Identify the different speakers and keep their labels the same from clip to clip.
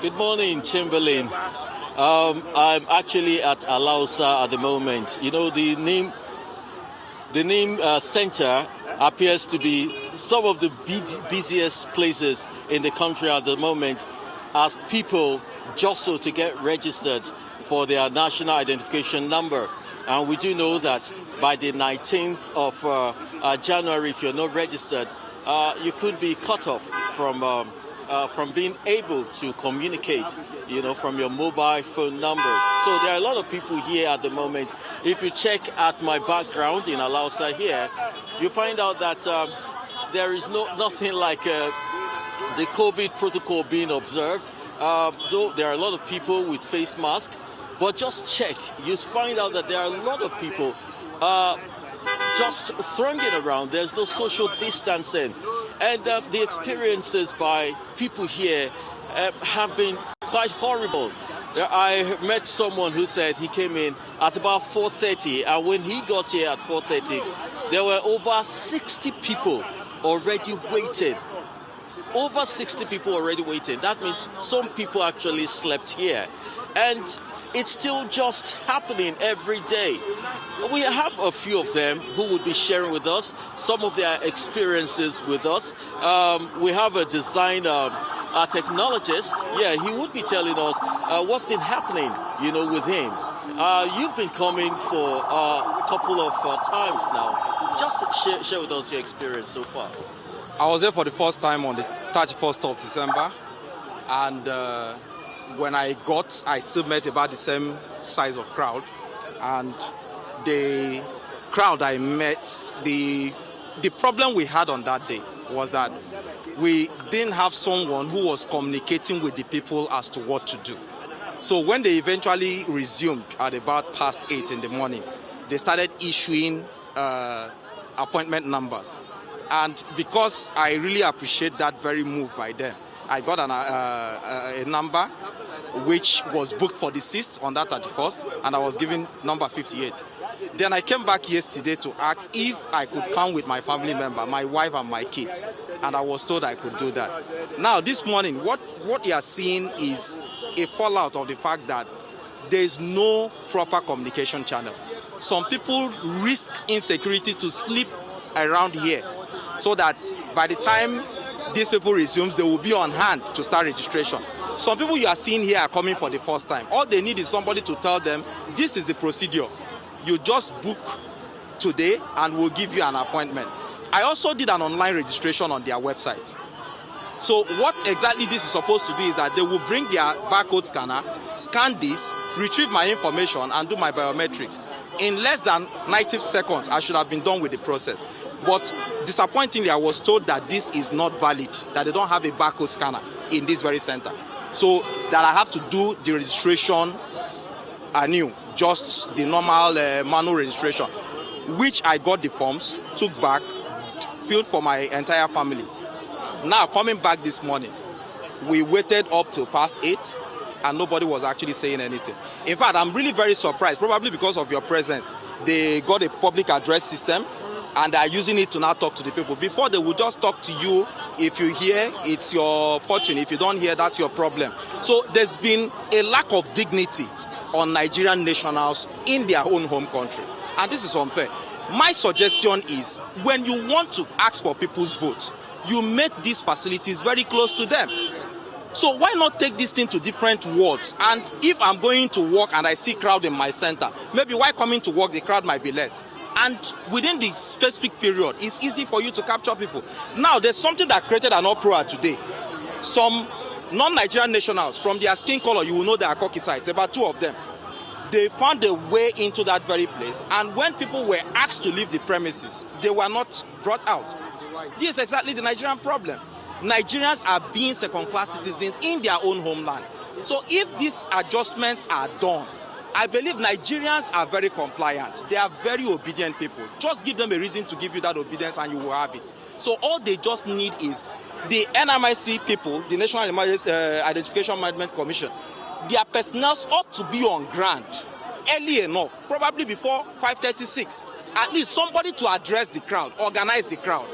Speaker 1: Good morning, Chamberlain. I'm actually at Alausa at the moment. You know, the NIMC Center appears to be some of the busiest places in the country at the moment as people jostle to get registered for their national identification number. And we do know that by the 19th of January, if you're not registered, you could be cut off from being able to communicate, you know, from your mobile phone numbers. So there are a lot of people here at the moment. If you check at my background in Alausa here, you find out that there is nothing like the COVID protocol being observed. Though there are a lot of people with face masks, but just check, you find out that there are a lot of people just thronging around. There's no social distancing. And the experiences by people here have been quite horrible. I met someone who said he came in at about 4:30, and when he got here at 4:30, there were over 60 people already waiting. Over 60 people already waiting. That means some people actually slept here. And it's still just happening every day. We have a few of them who would be sharing with us some of their experiences with us. We have a designer, a technologist. Yeah, he would be telling us what's been happening, you know, with him. You've been coming for a couple of times now. Just share with us your experience so far.
Speaker 2: I was there for the first time on the 31st of December, and when I still met about the same size of crowd, and the crowd I met, the problem we had on that day was that we didn't have someone who was communicating with the people as to what to do. So when they eventually resumed at about past 8 in the morning, they started issuing appointment numbers. And because I really appreciate that very move by them, I got a number which was booked for the 6th on that 31st, and I was given number 58. Then I came back yesterday to ask if I could come with my family member, my wife and my kids, and I was told I could do that. Now this morning, what you are seeing is a fallout of the fact that there is no proper communication channel. Some people risk insecurity to sleep around here, so that by the time these people resumes, they will be on hand to start registration. Some people you are seeing here are coming for the first time. All they need is somebody to tell them, this is the procedure. You just book today and we'll give you an appointment. I also did an online registration on their website. So what exactly this is supposed to be is that they will bring their barcode scanner, scan this, retrieve my information and do my biometrics. In less than 90 seconds, I should have been done with the process. But disappointingly, I was told that this is not valid, that they don't have a barcode scanner in this very center. So that I have to do the registration anew, just the normal manual registration, which I got the forms, took back, filled for my entire family. Now, coming back this morning, we waited up till past 8. And nobody was actually saying anything. In fact, I'm really very surprised, probably because of your presence. They got a public address system and are using it to now talk to the people. Before, they would just talk to you. If you hear, it's your fortune. If you don't hear, that's your problem. So there's been a lack of dignity on Nigerian nationals in their own home country. And this is unfair. My suggestion is, when you want to ask for people's votes, you make these facilities very close to them. So why not take this thing to different wards? And if I'm going to work and I see crowd in my center, maybe while coming to work, the crowd might be less. And within the specific period, it's easy for you to capture people. Now, there's something that created an uproar today. Some non-Nigerian nationals, from their skin color, you will know they are Caucasides, about 2 of them. They found a way into that very place. And when people were asked to leave the premises, they were not brought out. This is exactly the Nigerian problem. Nigerians are being second-class citizens in their own homeland. So if these adjustments are done, I believe Nigerians are very compliant. They are very obedient people. Just give them a reason to give you that obedience and you will have it. So all they just need is the NIMC people, the National Identification Management Commission, their personnel ought to be on ground early enough, probably before 5:36. At least somebody to address the crowd, organize the crowd.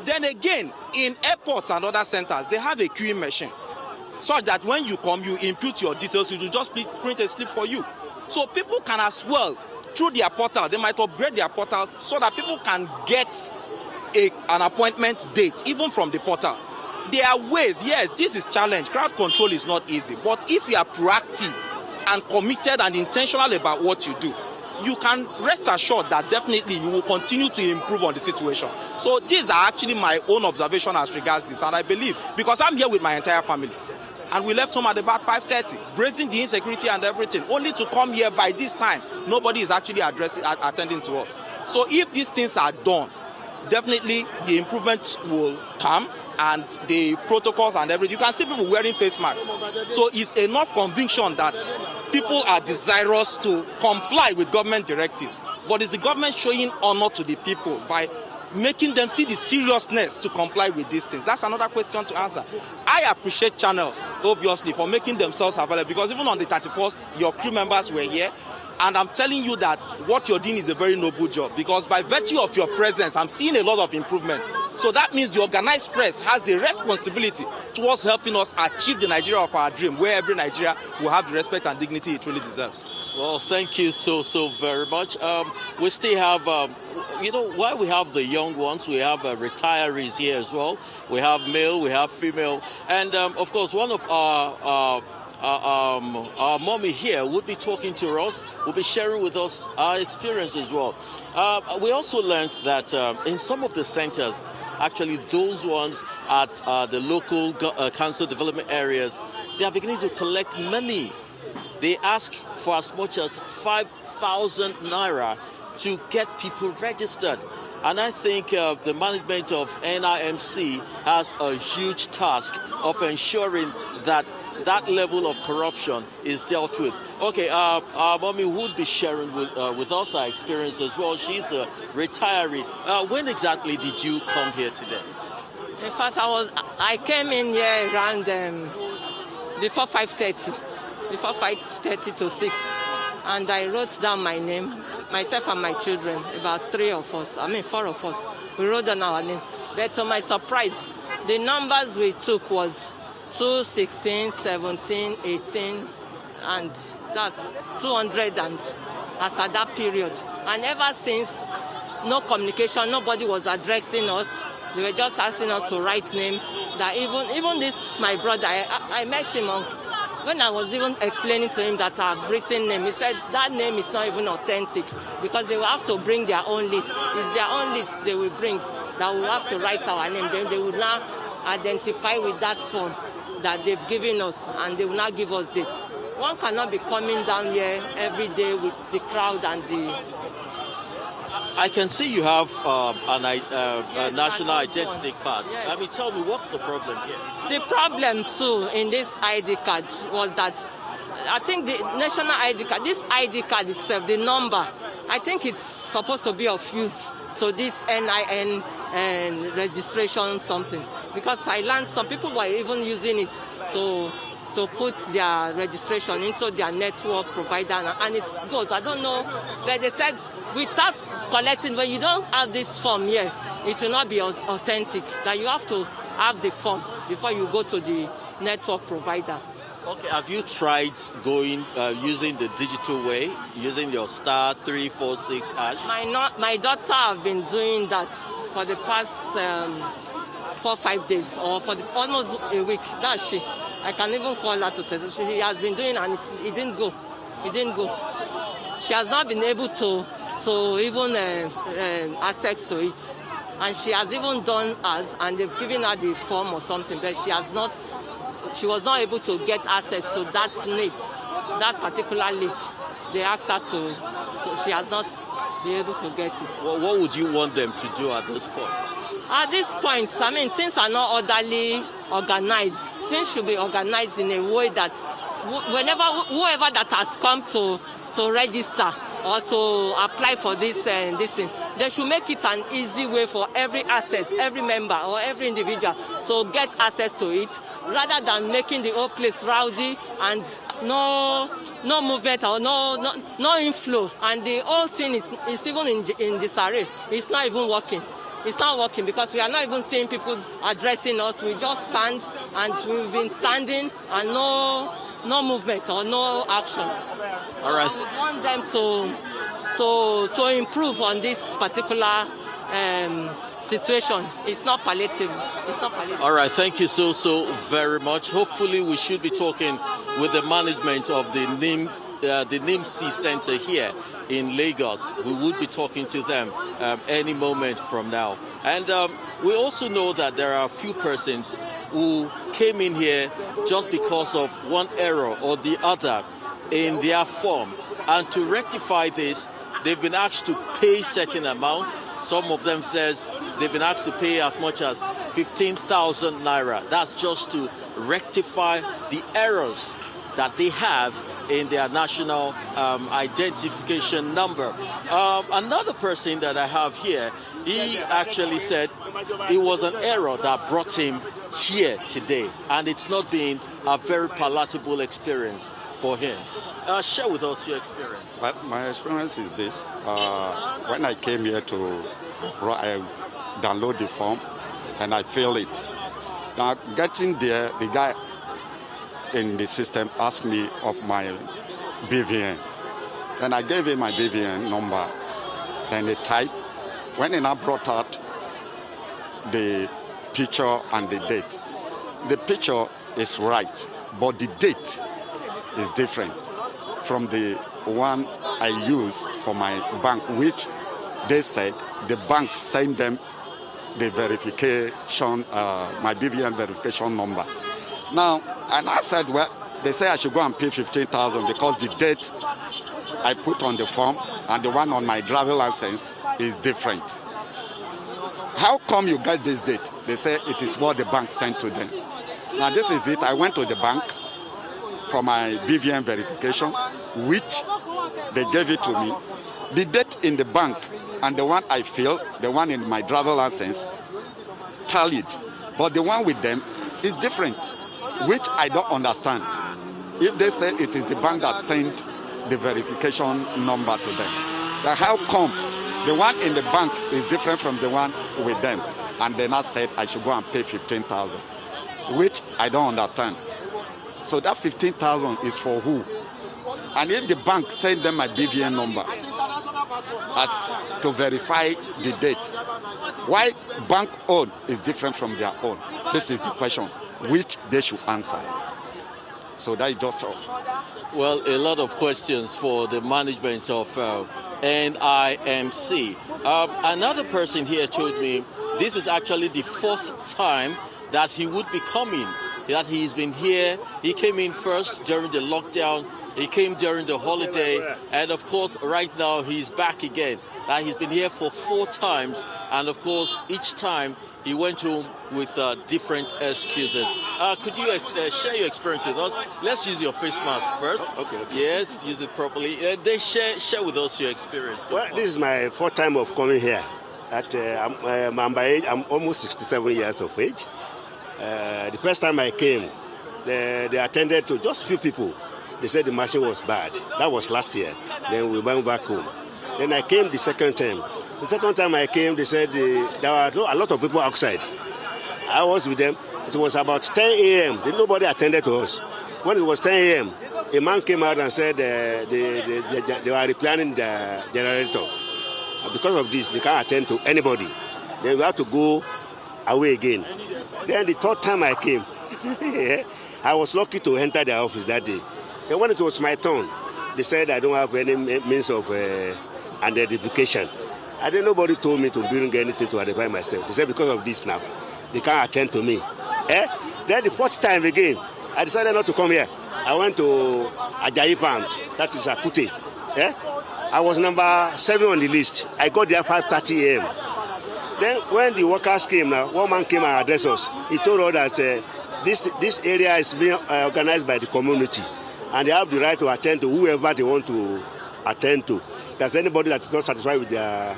Speaker 2: Then again, in airports and other centers, they have a queuing machine. such that when you come, you input your details, it will just print a slip for you. So people can as well, through their portal, they might upgrade their portal so that people can get an appointment date, even from the portal. There are ways, yes, this is challenge. Crowd control is not easy. But if you are proactive and committed and intentional about what you do, you can rest assured that definitely you will continue to improve on the situation. So these are actually my own observation as regards this. And I believe, because I'm here with my entire family, and we left home at about 5:30, bracing the insecurity and everything, only to come here by this time. Nobody is actually attending to us. So if these things are done, definitely the improvement will come, and the protocols and everything. You can see people wearing face masks. So it's enough conviction that people are desirous to comply with government directives. But is the government showing honor to the people by making them see the seriousness to comply with these things? That's another question to answer. I appreciate channels, obviously, for making themselves available, because even on the 31st, your crew members were here. And I'm telling you that what you're doing is a very noble job, because by virtue of your presence, I'm seeing a lot of improvement. So that means the organized press has a responsibility towards helping us achieve the Nigeria of our dream, where every Nigeria will have the respect and dignity it truly deserves.
Speaker 1: Well, thank you so very much. We still have, while we have the young ones, we have retirees here as well. We have male, we have female. And of course, one of our mommy here would be talking to us, will be sharing with us our experience as well. We also learned that in some of the centers, actually those ones at the local council development areas, they are beginning to collect money. They ask for as much as 5,000 naira to get people registered. And I think the management of NIMC has a huge task of ensuring that that level of corruption is dealt with. Okay, our mommy would be sharing with us her experience as well. She's a retiree. When exactly did you come here today?
Speaker 3: In fact, I came in here around before 5:30 to 6, and I wrote down my name, myself and my children, about 4 of us. We wrote down our name. But to my surprise, the numbers we took was 2, 16, 17, 18, and that's 200, and as at that period. And ever since, no communication, nobody was addressing us. They were just asking us to write name. That even this, my brother, I met him when I was even explaining to him that I've written name. He said that name is not even authentic, because they will have to bring their own list. It's their own list they will bring that will have to write our name. Then they will now identify with that form that they've given us, and they will not give us dates. One cannot be coming down here every day with the crowd and the...
Speaker 1: I can see you have a national
Speaker 3: an
Speaker 1: identity card.
Speaker 3: Yes.
Speaker 1: I mean, tell me, what's the problem here?
Speaker 3: The problem too in this ID card was that I think the national ID card, this ID card itself, the number, I think it's supposed to be of use to this NIN and registration something, because I learned some people were even using it to put their registration into their network provider, and it goes. I don't know, but they said without collecting, when you don't have this form here, it will not be authentic, that you have to have the form before you go to the network provider.
Speaker 1: Okay, have you tried going using the digital way, using your *346 hash?
Speaker 3: My daughter have been doing that for the past 4-5 days, or for almost a week. That's she. I can even call her to tell her. She has been doing, and it didn't go. It didn't go. She has not been able to even access to it, and she has even done as, and they've given her the form or something, but she was not able to get access to that link, that particular link. They asked her to, so she has not been able to get it.
Speaker 1: Well, what would you want them to do at this point?
Speaker 3: At this point, I mean, things are not orderly organized. Things should be organized in a way that whoever that has come to register or to apply for this thing, they should make it an easy way for every member or every individual to get access to it, rather than making the whole place rowdy and no movement or no inflow, and the whole thing is even in disarray. It's not even working. It's not working because we are not even seeing people addressing us. We just stand, and we've been standing and no movement or no action. So
Speaker 1: all right.
Speaker 3: I would want them to improve on this particular situation. It's not palliative. It's not palliative.
Speaker 1: All right, thank you so very much. Hopefully we should be talking with the management of the NIMC Center here in Lagos. We would be talking to them any moment from now. And we also know that there are a few persons who came in here just because of one error or the other in their form. And to rectify this, they've been asked to pay certain amount. Some of them says they've been asked to pay as much as 15,000 naira. That's just to rectify the errors that they have in their national identification number. Another person that I have here, he actually said it was an error that brought him here today, and it's not been a very palatable experience for him. Share with us your experience.
Speaker 4: My experience is this. When I came here I download the form and I fill it. Now getting there, the guy in the system asked me of my BVN. Then I gave him my BVN number. Then he typed. When he now brought out the picture and the date, the picture is right, but the date is different from the one I use for my bank, which they said the bank sent them the verification, my BVN verification number. Now, and I said, well, they say I should go and pay 15,000 because the date I put on the form and the one on my driver license is different. How come you get this date? They say it is what the bank sent to them. Now, this is it. I went to the bank for my BVN verification, which they gave it to me. The date in the bank and the one I filled, the one in my driver license, tallied. But the one with them is different, which I don't understand. If they say it is the bank that sent the verification number to them, then how come the one in the bank is different from the one with them? And then I said I should go and pay 15,000, which I don't understand. So that 15,000 is for who? And if the bank sent them my BVN number as to verify the date, why bank own is different from their own? This is the question which they should answer. So that is just all.
Speaker 1: Well, a lot of questions for the management of NIMC. Another person here told me this is actually the first time that he would be coming, that he's been here. He came in first during the lockdown, he came during the holiday, and of course right now he's back again. That he's been here for 4 times, and of course each time he went home with different excuses. Could you share your experience with us? Let's use your face mask first.
Speaker 5: Okay.
Speaker 1: Yes, use it properly. Then share with us your experience.
Speaker 5: Well, this is my 4th time of coming here. I'm by age, I'm almost 67 years of age. The first time I came, they attended to just few people. They said the machine was bad. That was last year. Then we went back home. Then I came the second time. The second time I came, they said there were a lot of people outside. I was with them. It was about 10 a.m. Nobody attended to us. When it was 10 a.m., a man came out and said they were replanning the generator. Because of this, they can't attend to anybody. Then we had to go away again. Then the 3rd time I came, I was lucky to enter the office that day. Then when it was my turn, they said I don't have any means of identification. And then nobody told me to bring anything to identify myself. They said because of this now, they can't attend to me. Then the 4th time again, I decided not to come here. I went to Ajayi Farms, that is Akute. I was number 7 on the list. I got there 5:30 a.m. Then when the workers came now, one man came and addressed us. He told us that this area is being organized by the community, and they have the right to attend to whoever they want to attend to. There's anybody that's not satisfied with their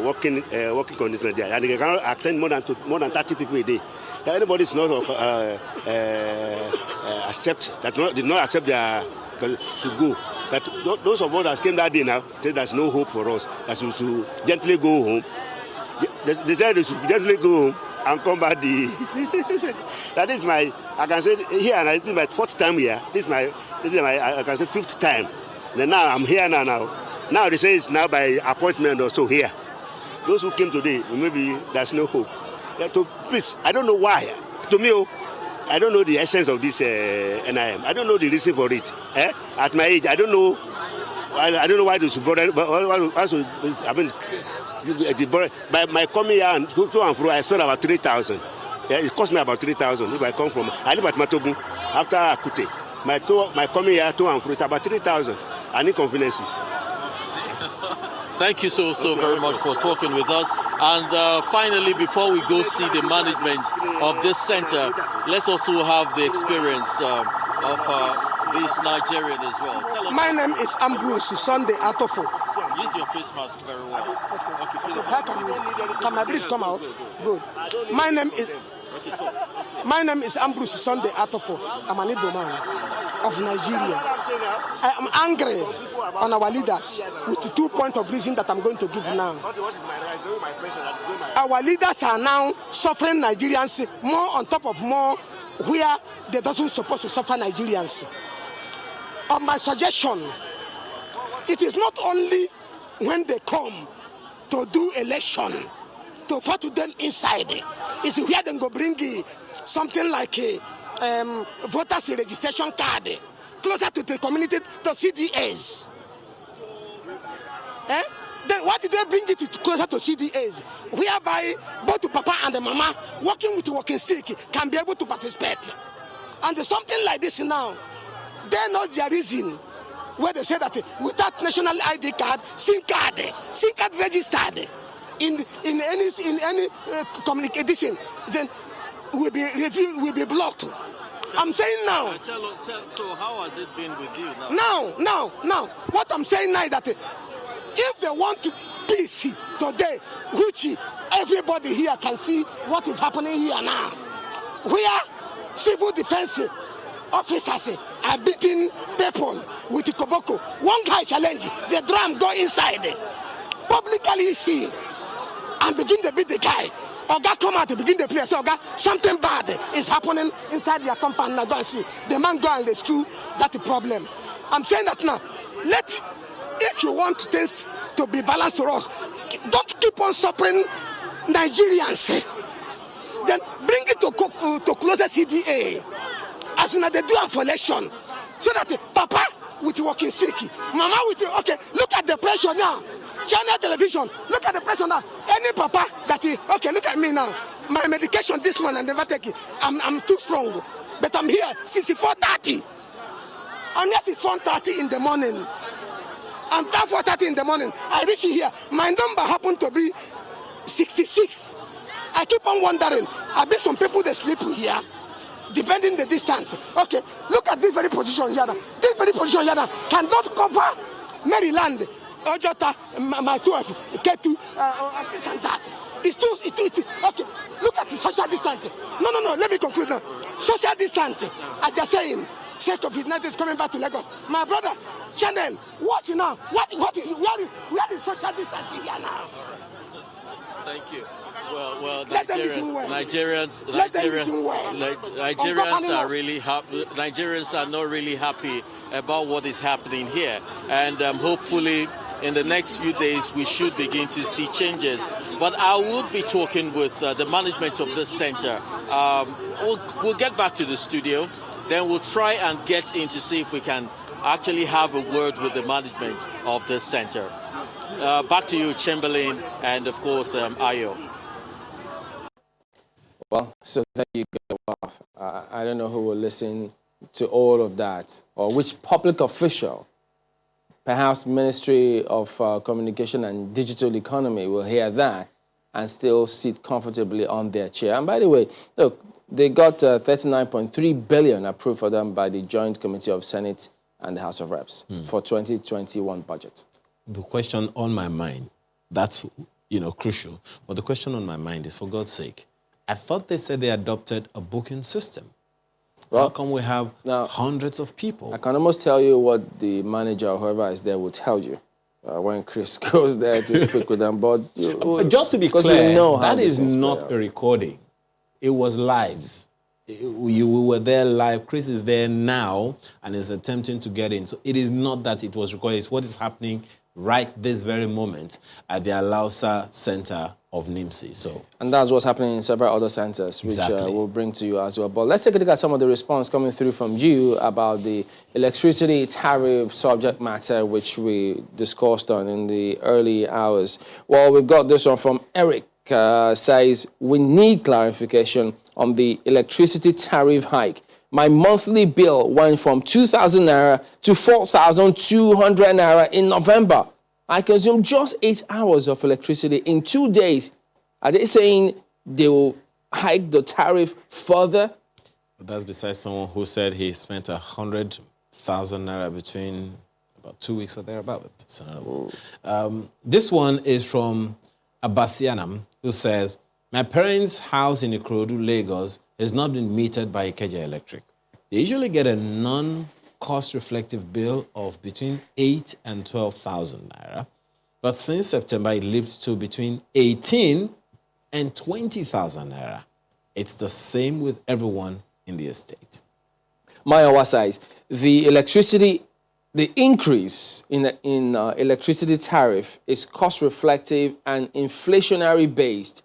Speaker 5: working conditions there, and they cannot attend more than 30 people a day. That anybody is not did not accept their should go. That those of us that came that day now said there's no hope for us. That we should gently go home. They said they should gently go home and come back. That is my, I can say here, and this is my 4th time here. This is my I can say 5th time. Then now I'm here now. Now they say it's now by appointment or so here. Those who came today, maybe there's no hope. Please, I don't know why. To me, I don't know the essence of this NIM. I don't know the reason for it. At my age, I don't know. I don't know why they should bother. I mean, by my coming here and to and fro, I spent about 3,000. Yeah, it cost me about 3,000 if I come from. I live at Matogun after Akute. My coming here to and fro, it's about 3,000. And inconveniences.
Speaker 1: Thank you so very much for talking with us. And finally, before we go see the management of this center, let's also have the experience of this Nigerian as well. Tell us.
Speaker 6: My name is Ambrose Sunday Atofo.
Speaker 1: Use your face mask very well. Okay,
Speaker 6: Can my breeze come out? Good. My name is Ambrose Sunday Atofo. I'm an Igbo man of Nigeria. I am angry on our leaders with the 2 points of reason that I'm going to give now. Our leaders are now suffering Nigerians more on top of more where they doesn't supposed to suffer Nigerians. On my suggestion, it is not only when they come to do election to vote to them inside. It's where they go bring something like a voters registration card closer to the community, the CDAs. Then why did they bring it closer to CDAs? Whereby both the papa and the mama working with the walking stick can be able to participate. And there's something like this now. They know their reason where they say that without national ID card, SIM card registered in any communication, then will be blocked. I'm saying now.
Speaker 1: So how has it been with you now?
Speaker 6: Now, what I'm saying now is that if they want to peace today, which everybody here can see what is happening here now, where civil defense officers are beating people with the koboko. One guy challenge, the drum go inside, publicly see, and begin to beat the guy. Oga come out to begin to play. So Oga, something bad is happening inside your compound. Now go and see. The man go and rescue that problem. I'm saying that now. If you want things to be balanced to us, don't keep on suffering Nigerians. Then bring it to closer CDA. As soon as they do them for election, so that Papa with walking sick, Mama with okay. Look at the pressure now. Channel television. Look at the pressure now. Any Papa that okay. Look at me now. My medication this one I never take it. I'm too strong, but I'm here since 4:30. I'm here since 4:30 in the morning. And at 4:30 in the morning, I reach here. My number happened to be 66. I keep on wondering. I bet some people they sleep here, depending the distance. Okay, look at this very position here. This very position here cannot cover Maryland, Ojota, my 12, K2, this and that. It's too. Okay, look at the social distance. No. Let me conclude now. Social distance, as you're saying. Say COVID-19 is coming back to Lagos. My brother, Channel, watch now. What is where is social distancing here now?
Speaker 1: Thank you. Well,
Speaker 6: Nigerians
Speaker 1: are really happy. Nigerians are not really happy about what is happening here, and hopefully in the next few days we should begin to see changes. But I would be talking with the management of this center. We'll get back to the studio. Then we'll try and get in to see if we can actually have a word with the management of this center. Back to you, Chamberlain, and of course, Ayo.
Speaker 7: Well, so there you go. I don't know who will listen to all of that, or which public official, perhaps Ministry of Communication and Digital Economy, will hear that and still sit comfortably on their chair. And by the way, look, they got 39.3 billion approved for them by the Joint Committee of Senate and the House of Reps for 2021 budget.
Speaker 8: The question on my mind, that's crucial, but the question on my mind is, for God's sake, I thought they said they adopted a booking system. Well, how come we have hundreds of people?
Speaker 7: I can almost tell you what the manager or whoever is there will tell you. when Chris goes there to speak with them. But
Speaker 8: just to be
Speaker 7: because
Speaker 8: clear,
Speaker 7: we know how
Speaker 8: that
Speaker 7: these
Speaker 8: is
Speaker 7: things
Speaker 8: not
Speaker 7: play
Speaker 8: a
Speaker 7: out.
Speaker 8: recording. It was live. We were there live. Chris is there now and is attempting to get in. So it is not that it was recorded. It's what is happening right this very moment at the Alausa Center of NIMC. So,
Speaker 7: And that's what's happening in several other centers, which
Speaker 8: Exactly.
Speaker 7: we'll bring to you as well. But let's take a look at some of the response coming through from you about the electricity tariff subject matter, which we discussed on in the early hours. Well, we've got this one from Eric, says, we need clarification on the electricity tariff hike. My monthly bill went from 2,000 naira to 4,200 naira in November. I consume just 8 hours of electricity in 2 days. Are they saying they will hike the tariff further?
Speaker 8: but that's besides someone who said he spent 100,000 naira between about 2 weeks or thereabout. So, this one is from Abasianam, who says, my parents' house in Ikorodu, Lagos, has not been metered by Ikeja Electric. They usually get a non-cost reflective bill of between 8 and 12,000 naira. But since September, it leaped to between 18 and 20,000 naira. It's the same with everyone in the estate.
Speaker 7: Mayawa says, the increase in electricity tariff is cost reflective and inflationary based.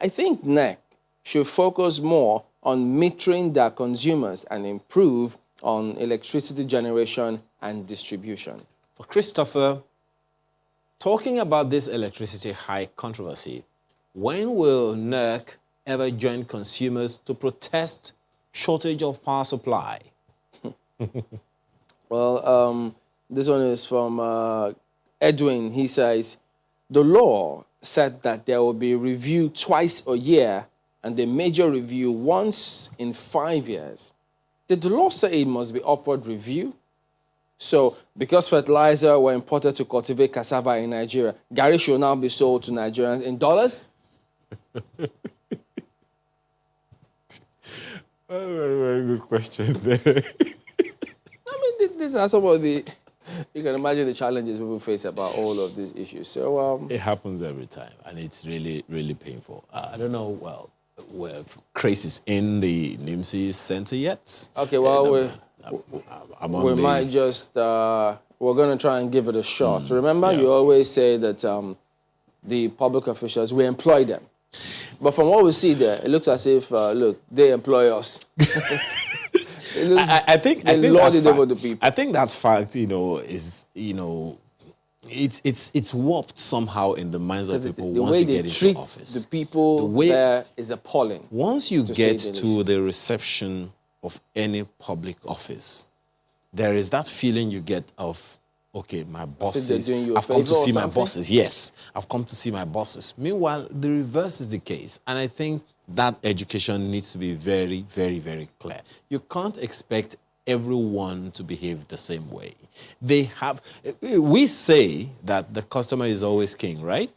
Speaker 7: I think NEC should focus more on metering their consumers and improve on electricity generation and distribution.
Speaker 8: For Christopher, talking about this electricity hike controversy, when will NERC ever join consumers to protest shortage of power supply?
Speaker 7: Well, this one is from Edwin. He says, the law said that there will be review twice a year and the major review once in 5 years. Did the law say it must be upward review? So, because fertilizer were imported to cultivate cassava in Nigeria, Gary should now be sold to Nigerians in dollars?
Speaker 8: Very, very good question there.
Speaker 7: I mean, these are some of the... You can imagine the challenges people face about all of these issues. So,
Speaker 8: It happens every time, and it's really, really painful. I don't know, where Chris is in the NIMC center yet.
Speaker 7: okay, well, we
Speaker 8: the-
Speaker 7: might just... we're going to try and give it a shot. Remember, you always say that the public officials, we employ them. But from what we see there, it looks as if, look, they employ us.
Speaker 8: I think
Speaker 7: they lord it over the people.
Speaker 8: I think that fact, is, it's warped somehow in the minds of people
Speaker 7: The
Speaker 8: once
Speaker 7: way
Speaker 8: they
Speaker 7: they
Speaker 8: get
Speaker 7: treat
Speaker 8: into office.
Speaker 7: the people there is appalling.
Speaker 8: Once you
Speaker 7: to
Speaker 8: get
Speaker 7: say the
Speaker 8: to
Speaker 7: least.
Speaker 8: the reception of any public office, there is that feeling you get of, okay, my bosses,
Speaker 7: they're doing you a
Speaker 8: I've come to
Speaker 7: favor or
Speaker 8: see my
Speaker 7: something?
Speaker 8: bosses. Yes, I've come to see my bosses. Meanwhile, the reverse is the case. And I think that education needs to be very, very, very clear. You can't expect everyone to behave the same way. We say that the customer is always king, right?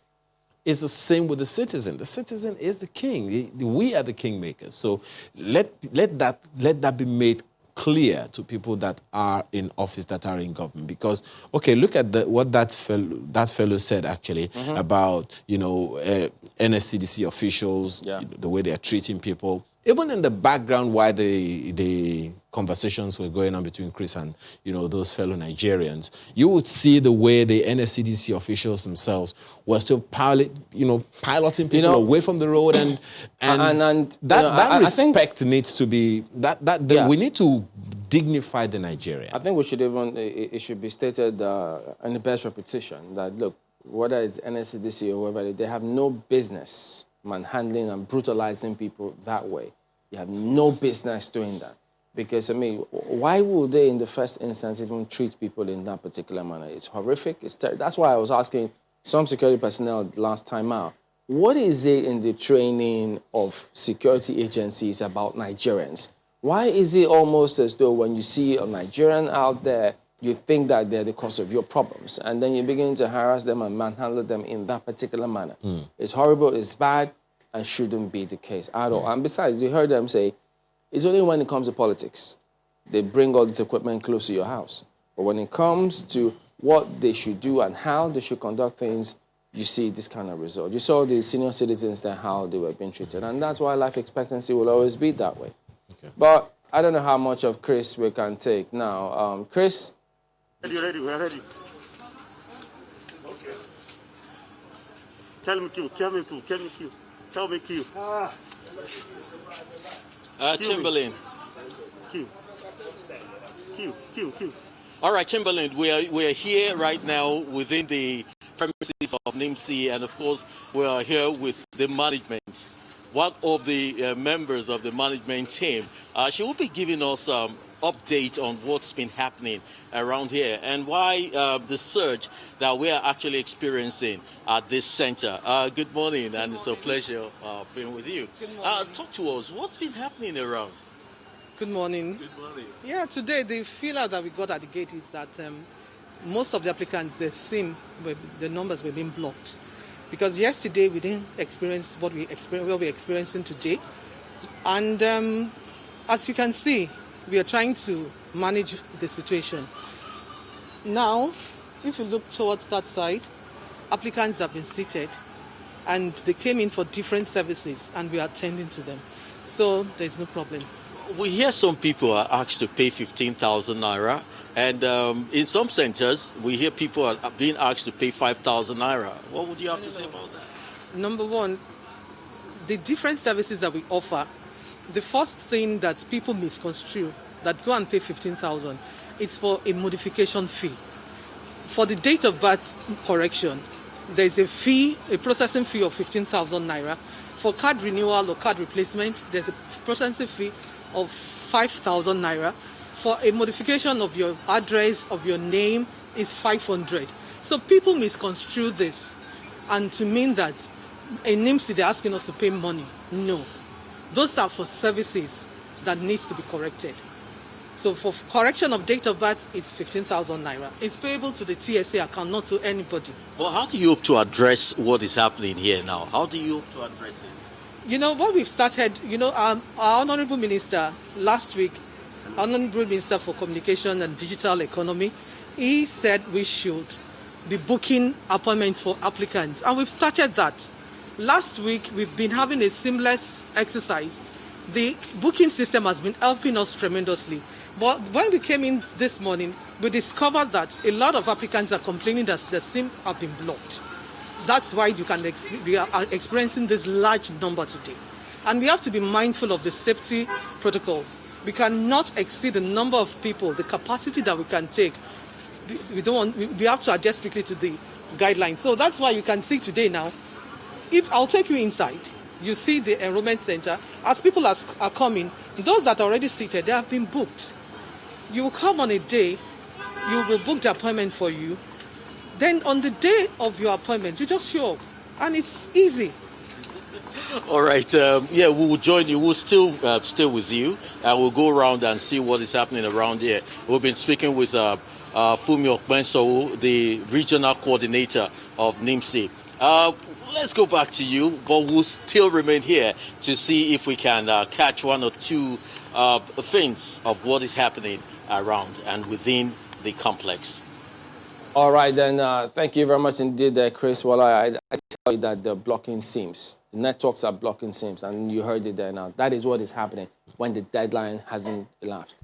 Speaker 8: It's the same with the citizen. The citizen is the king. We are the kingmakers. So let that be made clear to people that are in office, that are in government. Because, okay, look at what that fellow said, actually, about, NSCDC officials, the way they are treating people. Even in the background, while the conversations were going on between Chris and, those fellow Nigerians, you would see the way the NSCDC officials themselves were still piloting people away from the road, and that respect needs to be, we need to dignify the Nigerian.
Speaker 7: I think we should it should be stated in the best repetition that, look, whether it's NSCDC or whoever, they have no business manhandling and brutalizing people that way. You have no business doing that. Because, why would they in the first instance even treat people in that particular manner? It's horrific. That's why I was asking some security personnel last time out, what is it in the training of security agencies about Nigerians? Why is it almost as though when you see a Nigerian out there, you think that they're the cause of your problems, and then you begin to harass them and manhandle them in that particular manner? It's horrible, it's bad, and shouldn't be the case at all. And besides, you heard them say, it's only when it comes to politics, they bring all this equipment close to your house. But when it comes to what they should do and how they should conduct things, you see this kind of result. You saw the senior citizens and how they were being treated, and that's why life expectancy will always be that way. Okay. But I don't know how much of Chris we can take now. Chris?
Speaker 9: Ready, we're ready. Okay. Tell me Q.
Speaker 1: Chamberlain.
Speaker 9: Q.
Speaker 1: All right, Chamberlain, we are here right now within the premises of NIMC, and of course we are here with the management. One of the members of the management team, she will be giving us update on what's been happening around here and why the surge that we are actually experiencing at this center. Good morning, and it's a pleasure being with you. Talk to us. What's been happening around?
Speaker 10: Good morning.
Speaker 1: Good morning.
Speaker 10: Yeah, today the feeler that we got at the gate is that most of the applicants, the numbers were being blocked. Because yesterday we didn't experience what we're experiencing today. And as you can see, we are trying to manage the situation. Now, if you look towards that side, applicants have been seated and they came in for different services and we are attending to them. So there's no problem.
Speaker 1: We hear some people are asked to pay 15,000 naira, and in some centers, we hear people are being asked to pay 5,000 naira. What would you have to say about that?
Speaker 10: Number one, the different services that we offer, the first thing that people misconstrue, that go and pay 15,000, it's for a modification fee. For the date of birth correction, there's a fee, a processing fee of 15,000 naira. For card renewal or card replacement, there's a processing fee of 5,000 naira. For a modification of your address, of your name, is 500. So people misconstrue this and to mean that in NIMC they're asking us to pay money. No. Those are for services that needs to be corrected. So for correction of date of birth, it's 15,000 naira. It's payable to the TSA account, not to anybody.
Speaker 1: Well, how do you hope to address what is happening here now? How do you hope to address it?
Speaker 10: You know, what we've started, our Honorable Minister last week, Honorable Minister for Communication and Digital Economy, he said we should be booking appointments for applicants. And we've started that. Last week, we've been having a seamless exercise. The booking system has been helping us tremendously. But when we came in this morning, we discovered that a lot of applicants are complaining that the SIM have been blocked. That's why we are experiencing this large number today. And we have to be mindful of the safety protocols. We cannot exceed the number of people, the capacity that we can take. We have to adjust strictly to the guidelines. So that's why you can see today now, if I'll take you inside, you see the enrollment center. As people are coming, those that are already seated, they have been booked. You will come on a day, you will book the appointment for you. Then on the day of your appointment, you just show up, and it's easy.
Speaker 1: All right. We will join you. We'll still stay with you. We'll go around and see what is happening around here. We've been speaking with Fumi Okmenso, the regional coordinator of NIMC. Let's go back to you, but we'll still remain here to see if we can catch one or two things of what is happening around and within the complex.
Speaker 7: All right, then. Thank you very much indeed, Chris. Well, I tell you that the blocking SIMs, the networks are blocking SIMs, and you heard it there now. That is what is happening when the deadline hasn't elapsed.